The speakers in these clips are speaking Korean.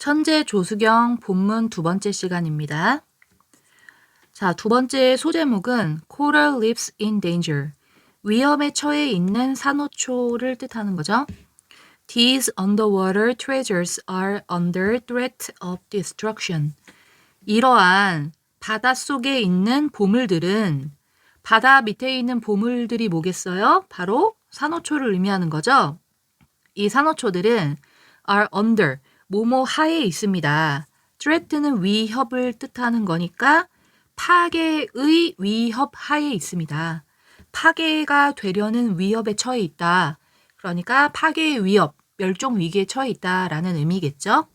천재 조수경 본문 두 번째 시간입니다. 자, 두 번째 소제목은 Coral Reefs in Danger. 위험에 처해 있는 산호초를 뜻하는 거죠. These underwater treasures are under threat of destruction. 이러한 바닷속에 있는 보물들은 바다 밑에 있는 보물들이 뭐겠어요? 바로 산호초를 의미하는 거죠. 이 산호초들은 are under, 뭐뭐 하에 있습니다. threat는 위협을 뜻하는 거니까 파괴의 위협 하에 있습니다. 파괴가 되려는 위협에 처해 있다. 그러니까 파괴의 위협, 멸종 위기에 처해 있다라는 의미겠죠.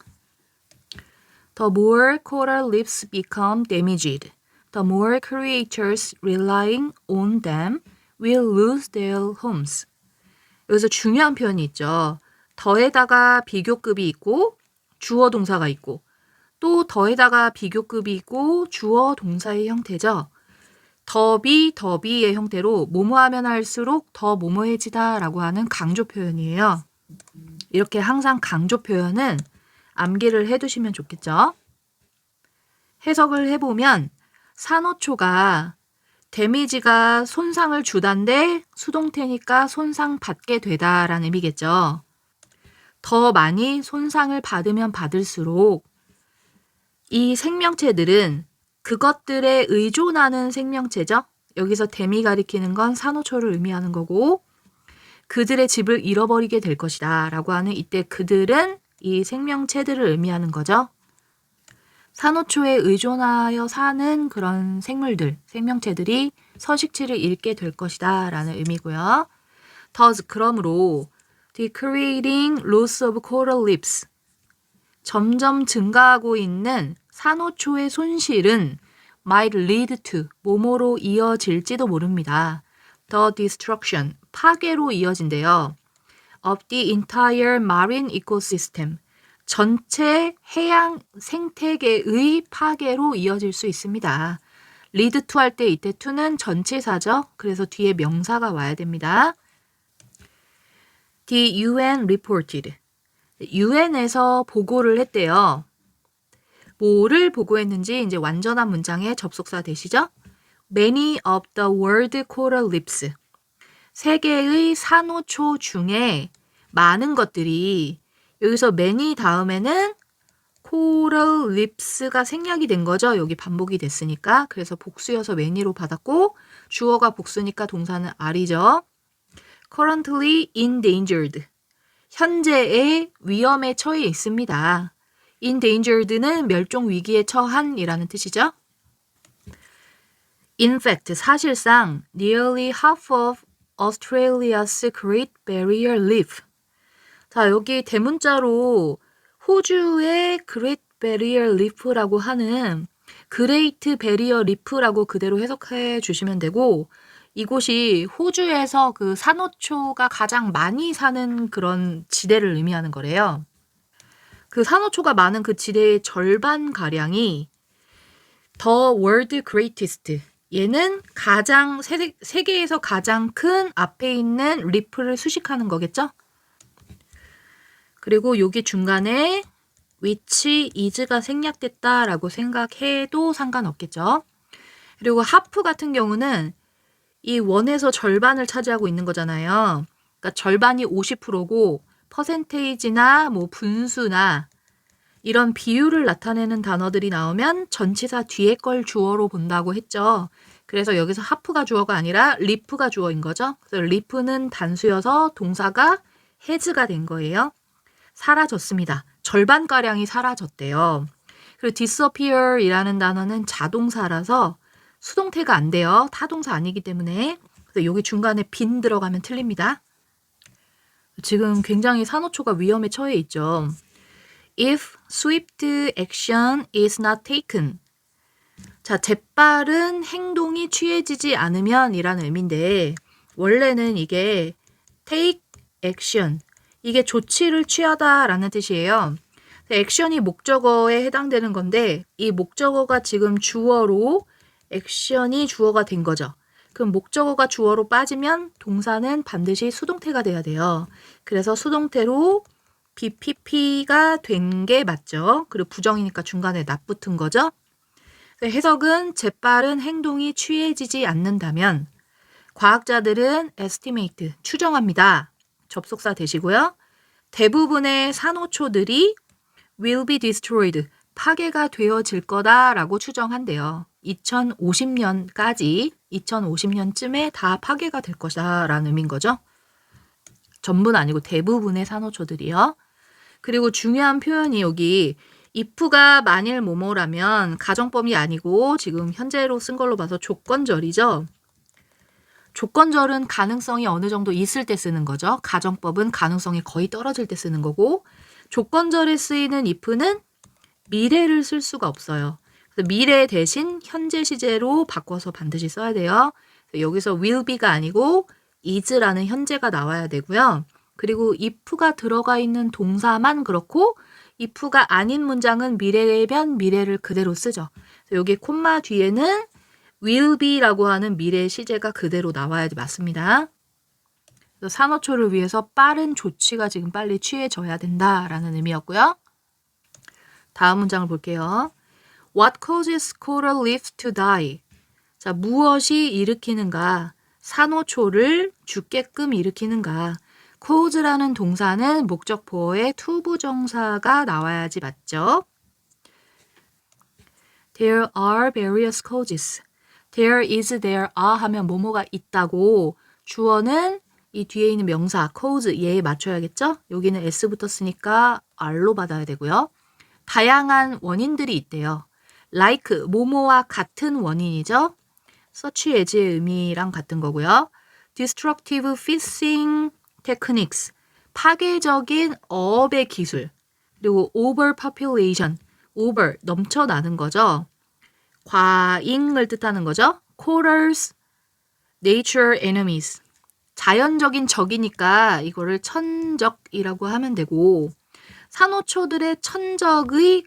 The more coral reefs become damaged, the more creatures relying on them will lose their homes. 여기서 중요한 표현이 있죠. 더에다가 비교급이 있고 주어 동사가 있고 또 더에다가 비교급이 있고 주어 동사의 형태죠. 더비의 형태로 뭐뭐하면 할수록 더 뭐뭐해지다 라고 하는 강조 표현이에요. 이렇게 항상 강조 표현은 암기를 해두시면 좋겠죠. 해석을 해보면 산호초가 데미지가 손상을 주단데 수동태니까 손상받게 되다라는 의미겠죠. 더 많이 손상을 받으면 받을수록 이 생명체들은 그것들에 의존하는 생명체죠. 여기서 댐이 가리키는 건 산호초를 의미하는 거고 그들의 집을 잃어버리게 될 것이다 라고 하는 이때 그들은 이 생명체들을 의미하는 거죠. 산호초에 의존하여 사는 그런 생물들, 생명체들이 서식지를 잃게 될 것이다 라는 의미고요. Thus, 그러므로 decreasing loss of coral reefs, 점점 증가하고 있는 산호초의 손실은 might lead to, 뭐뭐로 이어질지도 모릅니다. The destruction, 파괴로 이어진대요. of the entire marine ecosystem, 전체 해양 생태계의 파괴로 이어질 수 있습니다. lead to 할 때 이때 to는 전치사죠. 그래서 뒤에 명사가 와야 됩니다. The UN reported. UN에서 보고를 했대요. 뭐를 보고했는지 이제 완전한 문장의 접속사 되시죠? Many of the world coral reefs. 세계의 산호초 중에 많은 것들이 여기서 many 다음에는 coral reefs가 생략이 된 거죠. 여기 반복이 됐으니까. 그래서 복수여서 many로 받았고 주어가 복수니까 동사는 are이죠. currently endangered. 현재의 위험에 처해 있습니다. endangered는 멸종 위기에 처한이라는 뜻이죠. In fact, 사실상 nearly half of Australia's Great Barrier Reef. 자, 여기 대문자로 호주의 Great Barrier Reef라고 하는 Great Barrier Reef라고 그대로 해석해 주시면 되고 이곳이 호주에서 그 산호초가 가장 많이 사는 그런 지대를 의미하는 거래요. 그 산호초가 많은 그 지대의 절반가량이 The World Greatest, 얘는 가장 세계에서 가장 큰 앞에 있는 리프를 수식하는 거겠죠? 그리고 여기 중간에 which is가 생략됐다라고 생각해도 상관없겠죠? 그리고 하프 같은 경우는 이 원에서 절반을 차지하고 있는 거잖아요. 그러니까 절반이 50%고 퍼센테이지나 뭐 분수나 이런 비율을 나타내는 단어들이 나오면 전치사 뒤에 걸 주어로 본다고 했죠. 그래서 여기서 하프가 주어가 아니라 리프가 주어인 거죠. 그래서 리프는 단수여서 동사가 has가 된 거예요. 사라졌습니다. 절반가량이 사라졌대요. 그리고 disappear 이라는 단어는 자동사라서 수동태가 안 돼요. 타동사 아니기 때문에. 그래서 여기 중간에 빈 들어가면 틀립니다. 지금 굉장히 산호초가 위험에 처해 있죠. If swift action is not taken. 자, 재빠른 행동이 취해지지 않으면 이라는 의미인데 원래는 이게 take action, 이게 조치를 취하다라는 뜻이에요. 액션이 목적어에 해당되는 건데 이 목적어가 지금 주어로 액션이 주어가 된 거죠. 그럼 목적어가 주어로 빠지면 동사는 반드시 수동태가 돼야 돼요. 그래서 수동태로 BPP가 된 게 맞죠. 그리고 부정이니까 중간에 not 붙은 거죠. 해석은 재빠른 행동이 취해지지 않는다면 과학자들은 estimate, 추정합니다. 접속사 되시고요. 대부분의 산호초들이 will be destroyed, 파괴가 되어질 거다라고 추정한대요. 2050년까지, 2050년쯤에 다 파괴가 될 것이다라는 의미인 거죠. 전부는 아니고 대부분의 산호초들이요. 그리고 중요한 표현이 여기 if가 만일 뭐뭐라면 가정법이 아니고 지금 현재로 쓴 걸로 봐서 조건절이죠. 조건절은 가능성이 어느 정도 있을 때 쓰는 거죠. 가정법은 가능성이 거의 떨어질 때 쓰는 거고 조건절에 쓰이는 if는 미래를 쓸 수가 없어요. 그래서 미래 대신 현재 시제로 바꿔서 반드시 써야 돼요. 여기서 will be가 아니고 is라는 현재가 나와야 되고요. 그리고 if가 들어가 있는 동사만 그렇고 if가 아닌 문장은 미래면 미래를 그대로 쓰죠. 여기 콤마 뒤에는 will be라고 하는 미래 시제가 그대로 나와야 맞습니다. 그래서 산호초를 위해서 빠른 조치가 지금 빨리 취해져야 된다라는 의미였고요. 다음 문장을 볼게요. What causes coral reefs to die? 자, 무엇이 일으키는가? 산호초를 죽게끔 일으키는가? cause라는 동사는 목적보어에 투부정사가 나와야지 맞죠? There are various causes. There is, there are 하면 뭐뭐가 있다고 주어는 이 뒤에 있는 명사 cause 얘에 맞춰야겠죠? 여기는 s 붙었으니까 r로 받아야 되고요. 다양한 원인들이 있대요. like 뭐뭐와 같은 원인이죠. such as의 의미랑 같은 거고요. destructive fishing techniques 파괴적인 어업의 기술 그리고 overpopulation over 넘쳐나는 거죠. 과잉을 뜻하는 거죠. corals nature enemies 자연적인 적이니까 이거를 천적이라고 하면 되고 산호초들의 천적의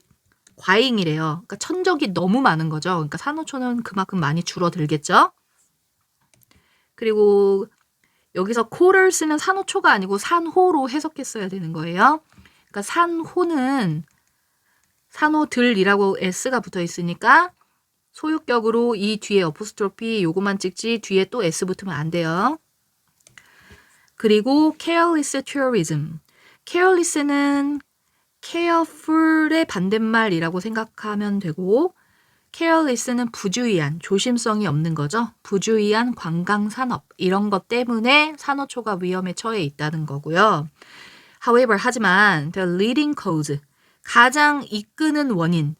과잉이래요. 그러니까 천적이 너무 많은 거죠. 그러니까 산호초는 그만큼 많이 줄어들겠죠. 그리고 여기서 corals는 산호초가 아니고 산호로 해석했어야 되는 거예요. 그러니까 산호는 산호들이라고 s가 붙어 있으니까 소유격으로 이 뒤에 어포스트로피 요거만 찍지 뒤에 또 s 붙으면 안 돼요. 그리고 careless tourism. careless는 careful의 반대말이라고 생각하면 되고 careless는 부주의한, 조심성이 없는 거죠. 부주의한 관광산업 이런 것 때문에 산호초가 위험에 처해 있다는 거고요. However, 하지만 the leading cause, 가장 이끄는 원인,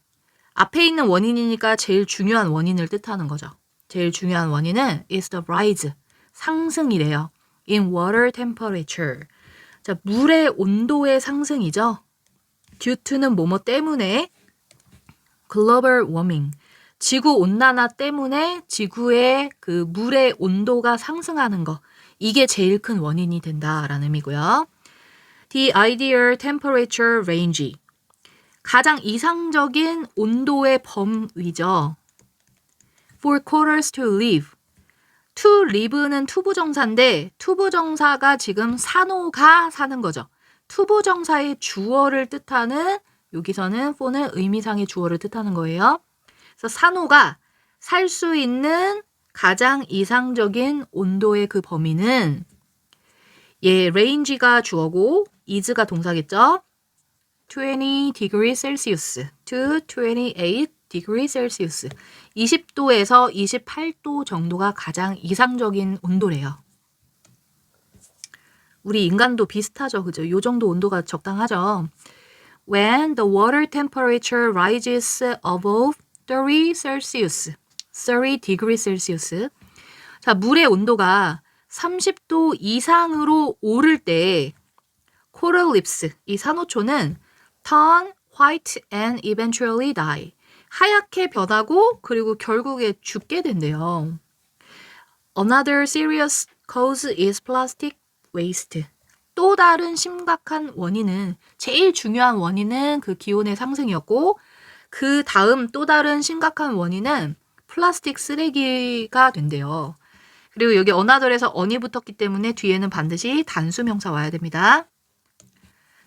앞에 있는 원인이니까 제일 중요한 원인을 뜻하는 거죠. 제일 중요한 원인은 is the rise, 상승이래요. in water temperature. 자, 물의 온도의 상승이죠. due to는 뭐뭐 때문에 global warming. 지구 온난화 때문에 지구의 그 물의 온도가 상승하는 거. 이게 제일 큰 원인이 된다라는 의미고요. The ideal temperature range. 가장 이상적인 온도의 범위죠. For corals to live. to live는 투부정사인데 투부정사가 지금 산호가 사는 거죠. 투부정사의 주어를 뜻하는 여기서는 for는 의미상의 주어를 뜻하는 거예요. 그래서 산호가 살 수 있는 가장 이상적인 온도의 그 범위는 range가 주어고 is가 동사겠죠. 20 degree Celsius to 28 degree Celsius. 20도에서 28도 정도가 가장 이상적인 온도래요. 우리 인간도 비슷하죠. 그죠? 요 정도 온도가 적당하죠. When the water temperature rises above 30 Celsius. 30 degree Celsius. 자, 물의 온도가 30도 이상으로 오를 때 coral reefs, 이 산호초는 turn white and eventually die. 하얗게 변하고 그리고 결국에 죽게 된대요. Another serious cause is plastic waste. 또 다른 심각한 원인은 제일 중요한 원인은 그 기온의 상승이었고 그 다음 또 다른 심각한 원인은 플라스틱 쓰레기가 된대요. 그리고 여기 another에서 on이 붙었기 때문에 뒤에는 반드시 단수명사 와야 됩니다.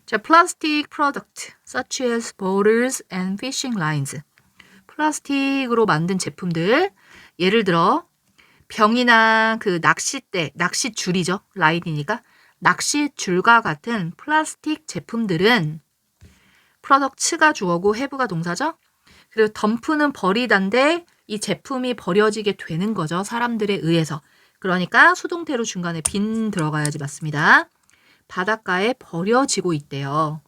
자, plastic product such as bottles and fishing lines. 플라스틱으로 만든 제품들. 예를 들어 병이나 그 낚싯대, 낚싯줄이죠. 라인이니까. 낚싯줄과 같은 플라스틱 제품들은 product가 주어고 have가 동사죠. 그리고 덤프는 버리다인데 이 제품이 버려지게 되는 거죠. 사람들에 의해서. 그러니까 수동태로 중간에 빈 들어가야지 맞습니다. 바닷가에 버려지고 있대요.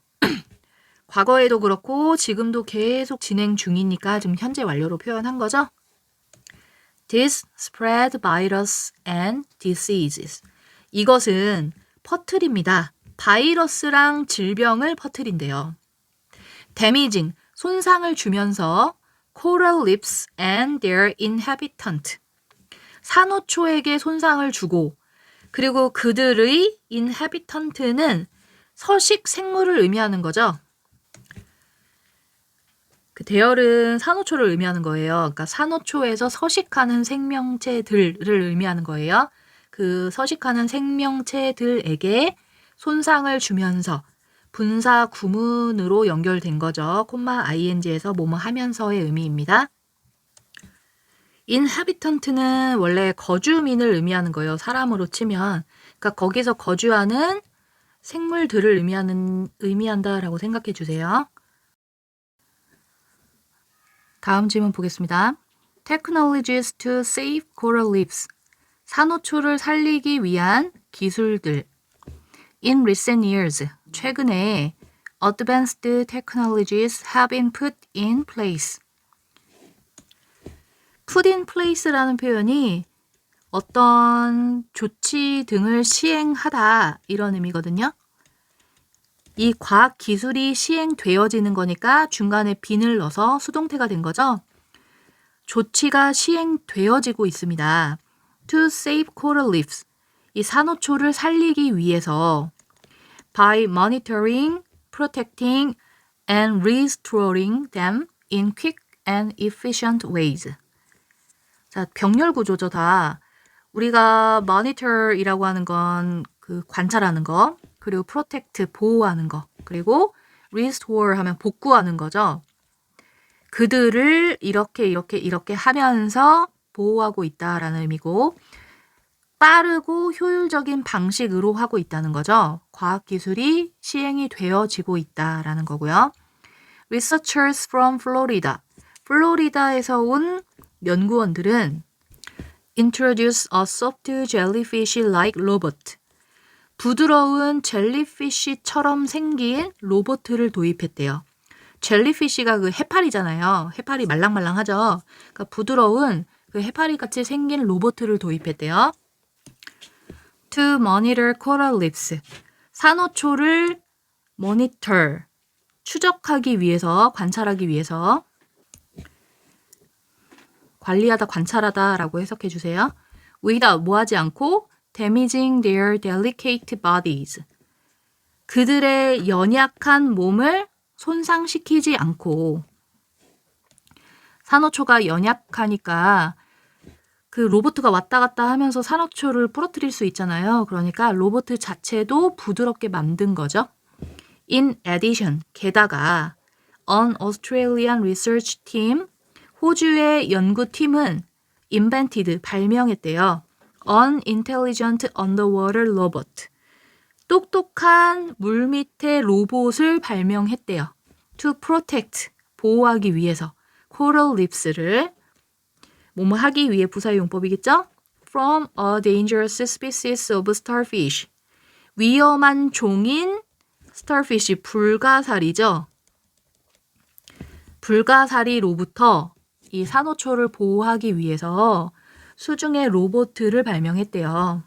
과거에도 그렇고 지금도 계속 진행 중이니까 지금 현재 완료로 표현한 거죠. This spread virus and diseases. 이것은 퍼뜨립니다. 바이러스랑 질병을 퍼뜨린대요. damaging, 손상을 주면서 coral reefs and their inhabitant. 산호초에게 손상을 주고 그리고 그들의 inhabitant는 서식 생물을 의미하는 거죠. 그 대열은 산호초를 의미하는 거예요. 그러니까 산호초에서 서식하는 생명체들을 의미하는 거예요. 그 서식하는 생명체들에게 손상을 주면서 분사 구문으로 연결된 거죠. 콤마 ing에서 뭐뭐 하면서의 의미입니다. inhabitant는 원래 거주민을 의미하는 거예요. 사람으로 치면. 그러니까 거기서 거주하는 생물들을 의미한다라고 생각해 주세요. 다음 질문 보겠습니다. Technologies to save coral reefs. 산호초를 살리기 위한 기술들. In recent years, 최근에 advanced technologies have been put in place. put in place라는 표현이 어떤 조치 등을 시행하다 이런 의미거든요. 이 과학 기술이 시행되어지는 거니까 중간에 빈을 넣어서 수동태가 된 거죠. 조치가 시행되어지고 있습니다. To save coral reefs. 이 산호초를 살리기 위해서 by monitoring, protecting, and restoring them in quick and efficient ways. 자, 병렬 구조죠, 다. 우리가 monitor이라고 하는 건 그 관찰하는 거, 그리고 protect, 보호하는 거, 그리고 restore 하면 복구하는 거죠. 그들을 이렇게 하면서 보호하고 있다라는 의미고 빠르고 효율적인 방식으로 하고 있다는 거죠. 과학기술이 시행이 되어지고 있다라는 거고요. Researchers from Florida. 플로리다에서 온 연구원들은 introduce a soft jellyfish-like robot. 부드러운 젤리피쉬처럼 생긴 로봇을 도입했대요. 젤리피쉬가 그 해파리잖아요. 해파리 말랑말랑하죠. 그러니까 부드러운 그 해파리 같이 생긴 로봇을 도입했대요. To monitor coral reefs. 산호초를 monitor, 추적하기 위해서, 관찰하기 위해서. 관리하다, 관찰하다 라고 해석해 주세요. without, 뭐하지 않고 damaging their delicate bodies. 그들의 연약한 몸을 손상시키지 않고. 산호초가 연약하니까 그 로봇가 왔다 갔다 하면서 산호초를 부러뜨릴 수 있잖아요. 그러니까 로봇 자체도 부드럽게 만든 거죠. In addition, 게다가 an Australian research team, 호주의 연구팀은 invented, 발명했대요. An intelligent underwater robot. 똑똑한 물밑의 로봇을 발명했대요. To protect, 보호하기 위해서 coral reefs를 뭐뭐 하기 위해 부사용법이겠죠? From a dangerous species of starfish. 위험한 종인 starfish, 불가사리죠. 불가사리로부터 이 산호초를 보호하기 위해서 수중의 로봇을 발명했대요.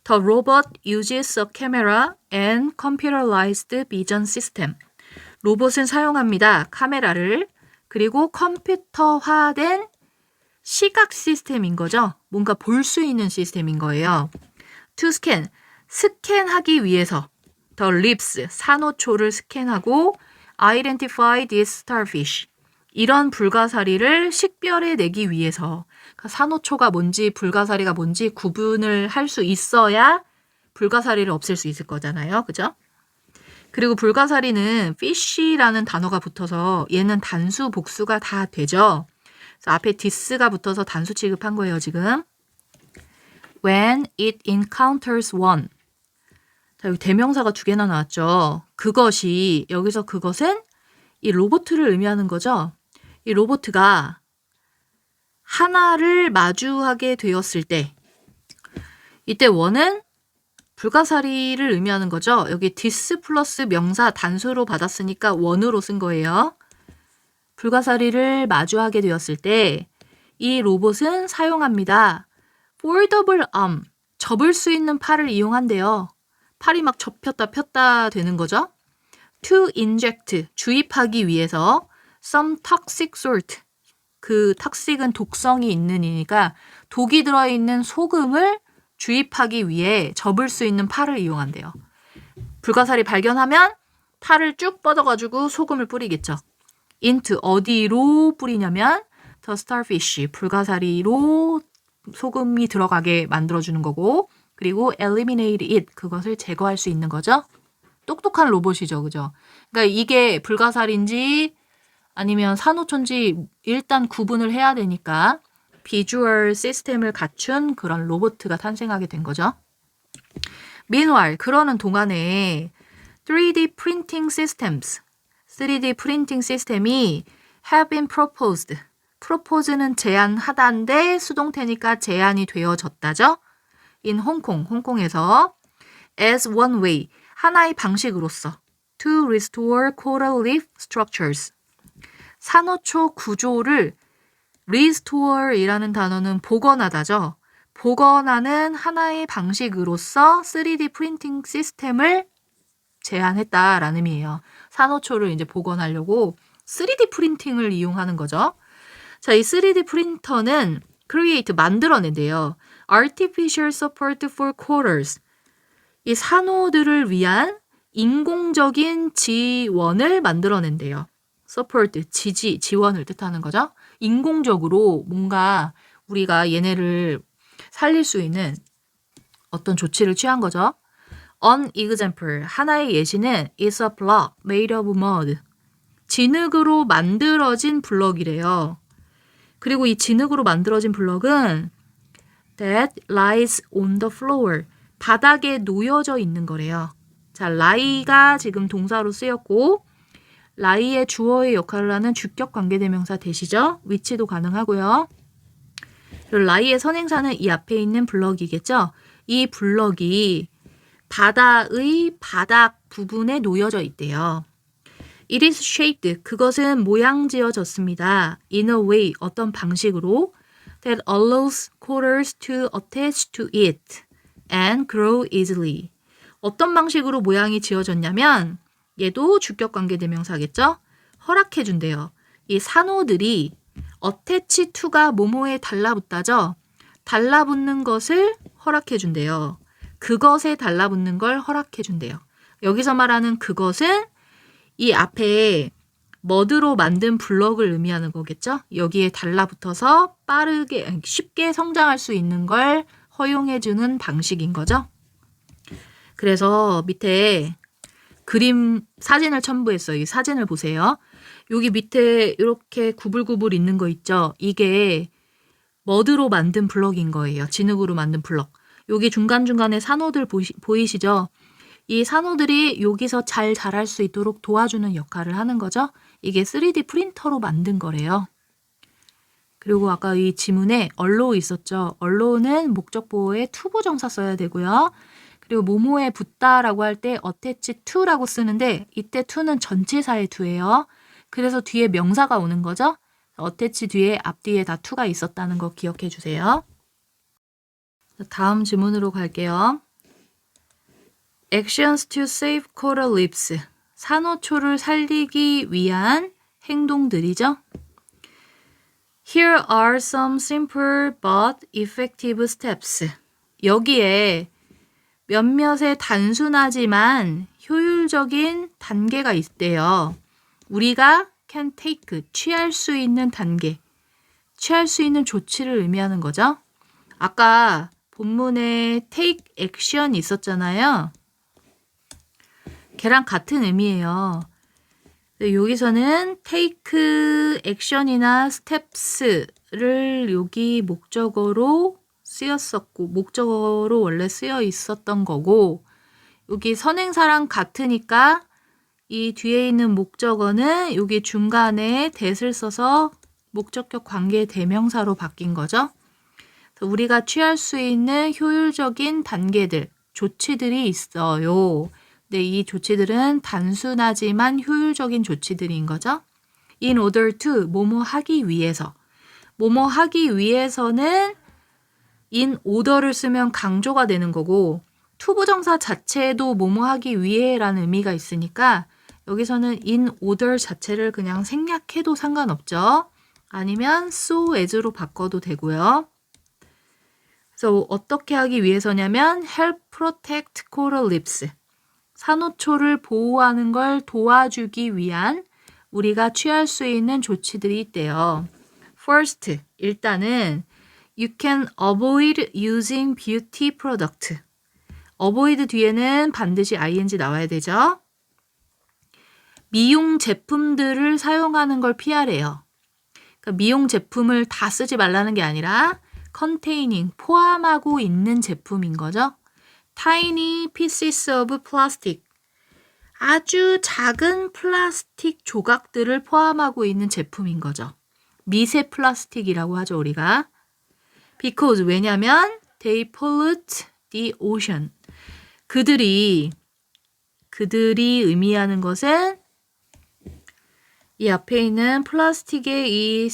The robot uses a camera and computerized vision system. 로봇은 사용합니다. 카메라를 그리고 컴퓨터화된 시각 시스템인 거죠. 뭔가 볼 수 있는 시스템인 거예요. To scan, 스캔하기 위해서 the reefs, 산호초를 스캔하고 identify this starfish. 이런 불가사리를 식별해내기 위해서 그러니까 산호초가 뭔지 불가사리가 뭔지 구분을 할 수 있어야 불가사리를 없앨 수 있을 거잖아요. 그죠? 그리고 불가사리는 fish라는 단어가 붙어서 얘는 단수, 복수가 다 되죠. 그래서 앞에 this가 붙어서 단수 취급한 거예요, 지금. When it encounters one. 자, 여기 대명사가 두 개나 나왔죠. 그것이, 여기서 그것은 이 로봇을 의미하는 거죠. 이 로봇가 하나를 마주하게 되었을 때, 이때 one은 불가사리를 의미하는 거죠. 여기 this 플러스 명사 단수로 받았으니까 one으로 쓴 거예요. 불가사리를 마주하게 되었을 때 이 로봇은 사용합니다. foldable arm, 접을 수 있는 팔을 이용한대요. 팔이 막 접혔다 폈다 되는 거죠. to inject, 주입하기 위해서 some toxic salt, 그 toxic은 독성이 있는 이니까 독이 들어있는 소금을 주입하기 위해 접을 수 있는 팔을 이용한대요. 불가사리 발견하면 팔을 쭉 뻗어가지고 소금을 뿌리겠죠. into, 어디로 뿌리냐면 the starfish, 불가사리로 소금이 들어가게 만들어주는 거고, 그리고 eliminate it, 그것을 제거할 수 있는 거죠. 똑똑한 로봇이죠. 그죠? 그러니까 이게 불가사리인지 아니면 산호초인지 일단 구분을 해야 되니까 비주얼 시스템을 갖춘 그런 로봇가 탄생하게 된 거죠. Meanwhile, 그러는 동안에 3D printing systems, 3D 프린팅 시스템이 have been proposed. propose는 제안하다인데 수동태니까 제안이 되어졌다죠. in 홍콩, 홍콩에서 as one way, 하나의 방식으로서 to restore coral reef structures. 산호초 구조를 restore이라는 단어는 복원하다죠. 복원하는 하나의 방식으로서 3D 프린팅 시스템을 제안했다라는 의미예요. 산호초를 이제 복원하려고 3D 프린팅을 이용하는 거죠. 자, 이 3D 프린터는 create, 만들어낸대요. artificial support for corals. 이 산호들을 위한 인공적인 지원을 만들어낸대요. support, 지지, 지원을 뜻하는 거죠. 인공적으로 뭔가 우리가 얘네를 살릴 수 있는 어떤 조치를 취한 거죠. An example, 하나의 예시는 is a block made of mud. 진흙으로 만들어진 블럭이래요. 그리고 이 진흙으로 만들어진 블럭은 that lies on the floor. 바닥에 놓여져 있는 거래요. 자, lie가 지금 동사로 쓰였고 lie의 주어의 역할을 하는 주격 관계대명사 되시죠? 위치도 가능하고요. 그리고 lie의 선행사는 이 앞에 있는 블럭이겠죠? 이 블럭이 바다의 바닥 부분에 놓여져 있대요. It is shaped. 그것은 모양지어졌습니다. In a way, 어떤 방식으로 that allows corals to attach to it and grow easily. 어떤 방식으로 모양이 지어졌냐면 얘도 주격관계대명사겠죠? 허락해준대요. 이 산호들이 attach to가 뭐뭐에 달라붙다죠? 달라붙는 것을 허락해준대요. 그것에 달라붙는 걸 허락해준대요. 여기서 말하는 그것은 이 앞에 머드로 만든 블럭을 의미하는 거겠죠? 여기에 달라붙어서 빠르게, 쉽게 성장할 수 있는 걸 허용해주는 방식인 거죠. 그래서 밑에 그림 사진을 첨부했어요. 이 사진을 보세요. 여기 밑에 이렇게 구불구불 있는 거 있죠? 이게 머드로 만든 블럭인 거예요. 진흙으로 만든 블럭. 여기 중간중간에 산호들 보이시죠? 이 산호들이 여기서 잘 자랄 수 있도록 도와주는 역할을 하는 거죠. 이게 3D 프린터로 만든 거래요. 그리고 아까 이 지문에 allow 있었죠. allow는 목적 보호에 to 부정사 써야 되고요. 그리고 뭐뭐에 붙다라고 할 때 attach to라고 쓰는데 이때 to는 전치사의 to예요. 그래서 뒤에 명사가 오는 거죠. attach 뒤에 앞뒤에 다 to가 있었다는 거 기억해 주세요. 다음 지문으로 갈게요. Actions to save coral reefs. 산호초를 살리기 위한 행동들이죠. Here are some simple but effective steps. 여기에 몇몇의 단순하지만 효율적인 단계가 있대요. 우리가 can take, 취할 수 있는 단계, 취할 수 있는 조치를 의미하는 거죠. 아까 본문에 take action 있었잖아요. 걔랑 같은 의미예요. 여기서는 take action이나 steps를 여기 목적어로 쓰였었고 목적어로 원래 쓰여 있었던 거고 여기 선행사랑 같으니까 이 뒤에 있는 목적어는 여기 중간에 that을 써서 목적격 관계 대명사로 바뀐 거죠. 그래서 우리가 취할 수 있는 효율적인 단계들, 조치들이 있어요. 근데 이 조치들은 단순하지만 효율적인 조치들인 거죠. In order to, 뭐뭐 하기 위해서. 뭐뭐 하기 위해서는 in order를 쓰면 강조가 되는 거고 to 부정사 자체에도 뭐뭐 하기 위해라는 의미가 있으니까 여기서는 in order 자체를 그냥 생략해도 상관없죠. 아니면 so as로 바꿔도 되고요. 그래서 어떻게 하기 위해서냐면 help protect coral reefs. 산호초를 보호하는 걸 도와주기 위한 우리가 취할 수 있는 조치들이 있대요. First, 일단은 you can avoid using beauty product. avoid 뒤에는 반드시 ing 나와야 되죠. 미용 제품들을 사용하는 걸 피하래요. 그러니까 미용 제품을 다 쓰지 말라는 게 아니라 containing, 포함하고 있는 제품인 거죠. Tiny pieces of plastic. 아주 작은 플라스틱 조각들을 포함하고 있는 제품인 거죠. 미세 플라스틱이라고 하죠, 우리가. Because, 왜냐면 they pollute the ocean. 그들이 의미하는 것은 이 앞에 있는 플라스틱의 이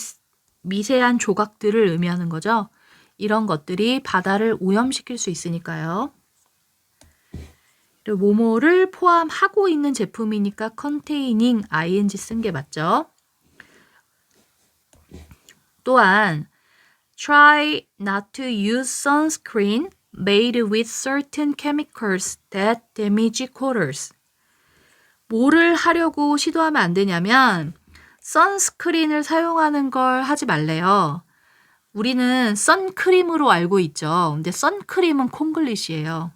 미세한 조각들을 의미하는 거죠. 이런 것들이 바다를 오염시킬 수 있으니까요. 그리고 뭐뭐를 포함하고 있는 제품이니까 containing ing 쓴 게 맞죠. 또한 try not to use sunscreen made with certain chemicals that damage corals. 뭐를 하려고 시도하면 안 되냐면 선스크린을 사용하는 걸 하지 말래요. 우리는 선크림으로 알고 있죠. 근데 선크림은 콩글리시예요.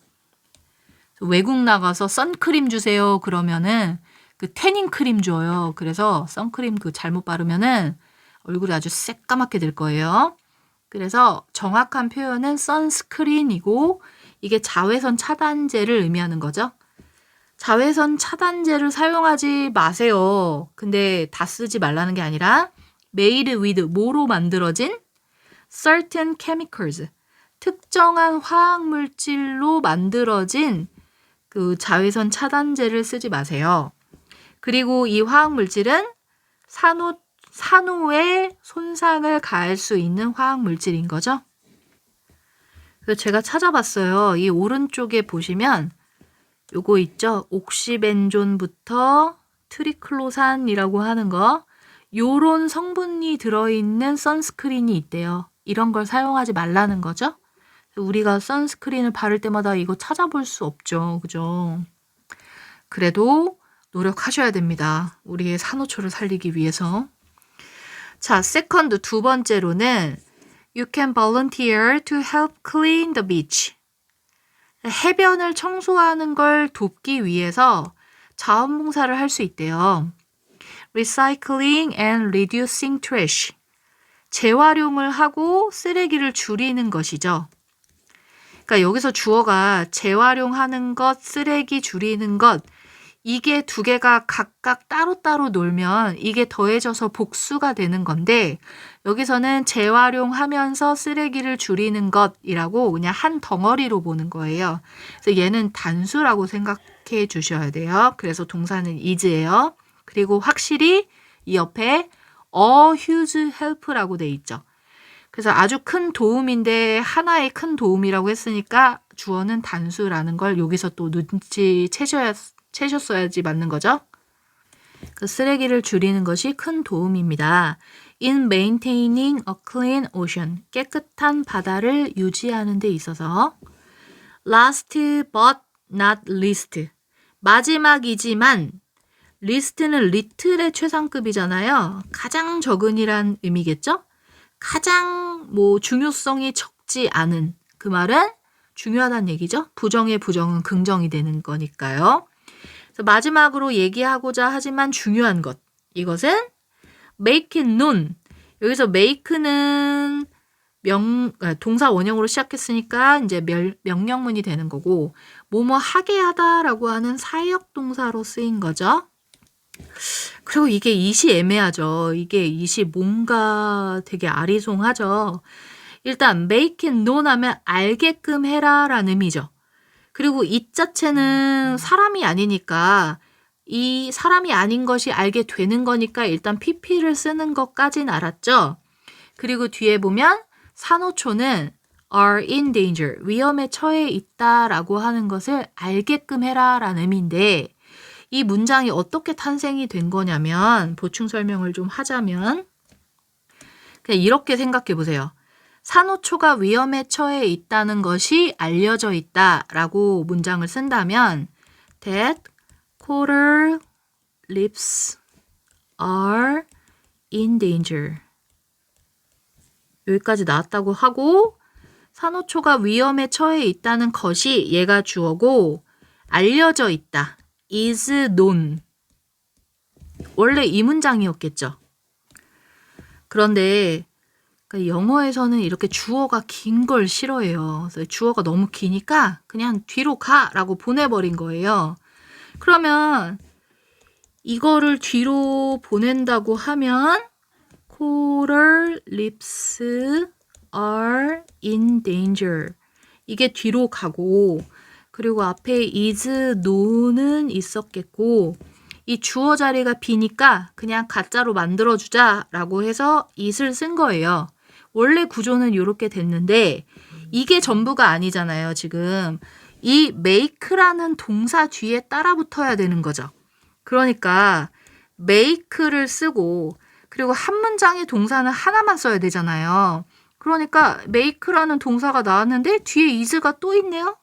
외국 나가서 선크림 주세요 그러면은 그 태닝 크림 줘요. 그래서 선크림 그 잘못 바르면은 얼굴이 아주 새까맣게 될 거예요. 그래서 정확한 표현은 선스크린이고 이게 자외선 차단제를 의미하는 거죠. 자외선 차단제를 사용하지 마세요. 근데 다 쓰지 말라는 게 아니라 made with, 뭐로 만들어진 certain chemicals, 특정한 화학물질로 만들어진 그 자외선 차단제를 쓰지 마세요. 그리고 이 화학물질은 산호에 손상을 가할 수 있는 화학물질인 거죠. 그래서 제가 찾아봤어요. 이 오른쪽에 보시면 요거 있죠? 옥시벤존부터 트리클로산이라고 하는 거. 요런 성분이 들어있는 선스크린이 있대요. 이런 걸 사용하지 말라는 거죠. 우리가 선스크린을 바를 때마다 이거 찾아볼 수 없죠. 그죠? 그래도 노력하셔야 됩니다. 우리의 산호초를 살리기 위해서. 자, 세컨드 두 번째로는 You can volunteer to help clean the beach. 해변을 청소하는 걸 돕기 위해서 자원봉사를 할 수 있대요. Recycling and reducing trash. 재활용을 하고 쓰레기를 줄이는 것이죠. 그러니까 여기서 주어가 재활용하는 것, 쓰레기 줄이는 것, 이게 두 개가 각각 따로따로 놀면 이게 더해져서 복수가 되는 건데 여기서는 재활용하면서 쓰레기를 줄이는 것이라고 그냥 한 덩어리로 보는 거예요. 그래서 얘는 단수라고 생각해 주셔야 돼요. 그래서 동사는 is예요. 그리고 확실히 이 옆에 a huge help라고 돼 있죠. 그래서 아주 큰 도움인데 하나의 큰 도움이라고 했으니까 주어는 단수라는 걸 여기서 또 눈치 채셨어야지 맞는 거죠. 그 쓰레기를 줄이는 것이 큰 도움입니다. In maintaining a clean ocean. 깨끗한 바다를 유지하는 데 있어서. Last but not least. 마지막이지만 리스트는 리틀의 최상급이잖아요. 가장 적은이란 의미겠죠? 가장 중요성이 적지 않은 그 말은 중요하다는 얘기죠. 부정의 부정은 긍정이 되는 거니까요. 그래서 마지막으로 얘기하고자 하지만 중요한 것. 이것은 make it known. 여기서 make는 동사 원형으로 시작했으니까 이제 명령문이 되는 거고 뭐뭐 하게 하다라고 하는 사역 동사로 쓰인 거죠. 그리고 이게 it이 애매하죠. 이게 it이 뭔가 되게 아리송하죠. 일단 make it known 하면 알게끔 해라 라는 의미죠. 그리고 it 자체는 사람이 아니니까 이 사람이 아닌 것이 알게 되는 거니까 일단 pp를 쓰는 것까진 알았죠. 그리고 뒤에 보면 산호초는 are in danger, 위험에 처해 있다라고 하는 것을 알게끔 해라 라는 의미인데 이 문장이 어떻게 탄생이 된 거냐면 보충 설명을 좀 하자면 그냥 이렇게 생각해 보세요. 산호초가 위험에 처해 있다는 것이 알려져 있다라고 문장을 쓴다면 that coral reefs are in danger. 여기까지 나왔다고 하고 산호초가 위험에 처해 있다는 것이 얘가 주어고 알려져 있다. is known. 원래 이 문장이었겠죠. 그런데 영어에서는 이렇게 주어가 긴 걸 싫어해요. 그래서 주어가 너무 기니까 그냥 뒤로 가라고 보내버린 거예요. 그러면 이거를 뒤로 보낸다고 하면 coral reefs are in danger. 이게 뒤로 가고 그리고 앞에 is known은 있었겠고 이 주어 자리가 비니까 그냥 가짜로 만들어주자 라고 해서 it을 쓴 거예요. 원래 구조는 이렇게 됐는데 이게 전부가 아니잖아요. 지금 이 make라는 동사 뒤에 따라 붙어야 되는 거죠. 그러니까 make를 쓰고 그리고 한 문장의 동사는 하나만 써야 되잖아요. 그러니까 make라는 동사가 나왔는데 뒤에 is가 또 있네요.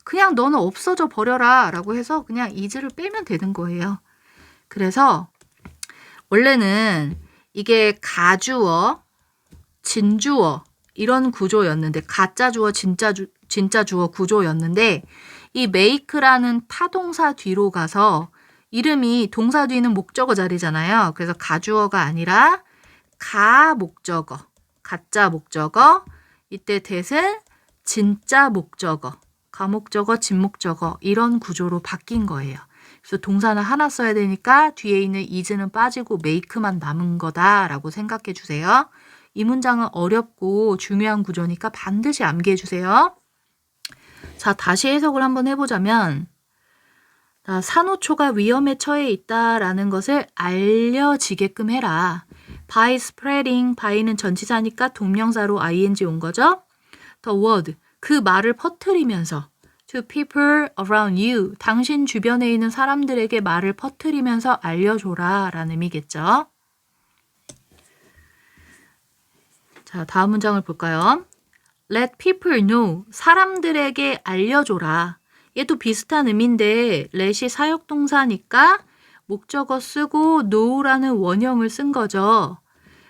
그냥 너는 없어져 버려라 라고 해서 그냥 is를 빼면 되는 거예요. 그래서 원래는 이게 가주어, 진주어 이런 구조였는데 가짜 주어, 진짜 주어 구조였는데 이 make라는 타동사 뒤로 가서 이름이 동사 뒤는 목적어 자리잖아요. 그래서 가주어가 아니라 가 목적어, 가짜 목적어, 이때 that은 진짜 목적어, 가목적어, 진목적어 이런 구조로 바뀐 거예요. 그래서 동사는 하나 써야 되니까 뒤에 있는 is는 빠지고 make만 남은 거다라고 생각해 주세요. 이 문장은 어렵고 중요한 구조니까 반드시 암기해 주세요. 자, 다시 해석을 한번 해보자면 산호초가 위험에 처해 있다라는 것을 알려지게끔 해라. by spreading, by는 전치사니까 동명사로 ing 온 거죠. the word, 그 말을 퍼뜨리면서 to people around you, 당신 주변에 있는 사람들에게 말을 퍼뜨리면서 알려줘라 라는 의미겠죠. 자, 다음 문장을 볼까요? Let people know, 사람들에게 알려줘라. 얘도 비슷한 의미인데 let이 사역동사니까 목적어 쓰고 know라는 원형을 쓴 거죠.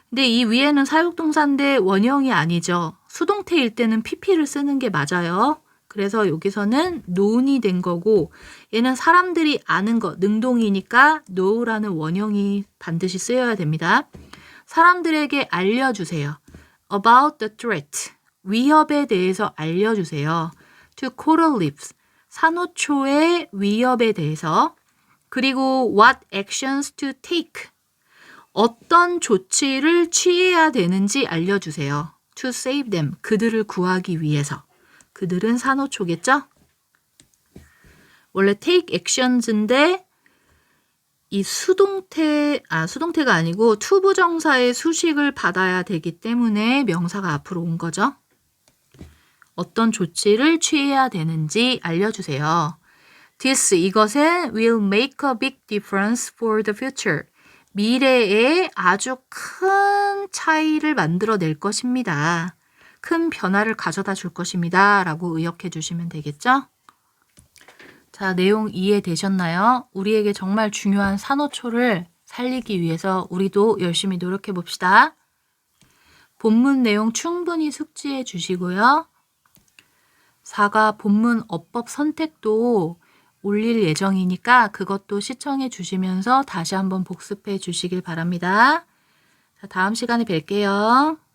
근데 이 위에는 사역동사인데 원형이 아니죠. 수동태일 때는 pp를 쓰는 게 맞아요. 그래서 여기서는 known이 된 거고 얘는 사람들이 아는 것, 능동이니까 know라는 원형이 반드시 쓰여야 됩니다. 사람들에게 알려주세요. About the threat, 위협에 대해서 알려주세요. To coral reefs, 산호초의 위협에 대해서. 그리고 what actions to take, 어떤 조치를 취해야 되는지 알려주세요. To save them, 그들을 구하기 위해서. 그들은 산호초겠죠? 원래 take actions인데 이 수동태가 아니고 투부정사의 수식을 받아야 되기 때문에 명사가 앞으로 온 거죠. 어떤 조치를 취해야 되는지 알려주세요. This, 이것은 will make a big difference for the future. 미래에 아주 큰 차이를 만들어낼 것입니다. 큰 변화를 가져다 줄 것입니다. 라고 의역해 주시면 되겠죠? 자, 내용 이해되셨나요? 우리에게 정말 중요한 산호초를 살리기 위해서 우리도 열심히 노력해 봅시다. 본문 내용 충분히 숙지해 주시고요. 4가 본문 어법 선택도 올릴 예정이니까 그것도 시청해 주시면서 다시 한번 복습해 주시길 바랍니다. 자, 다음 시간에 뵐게요.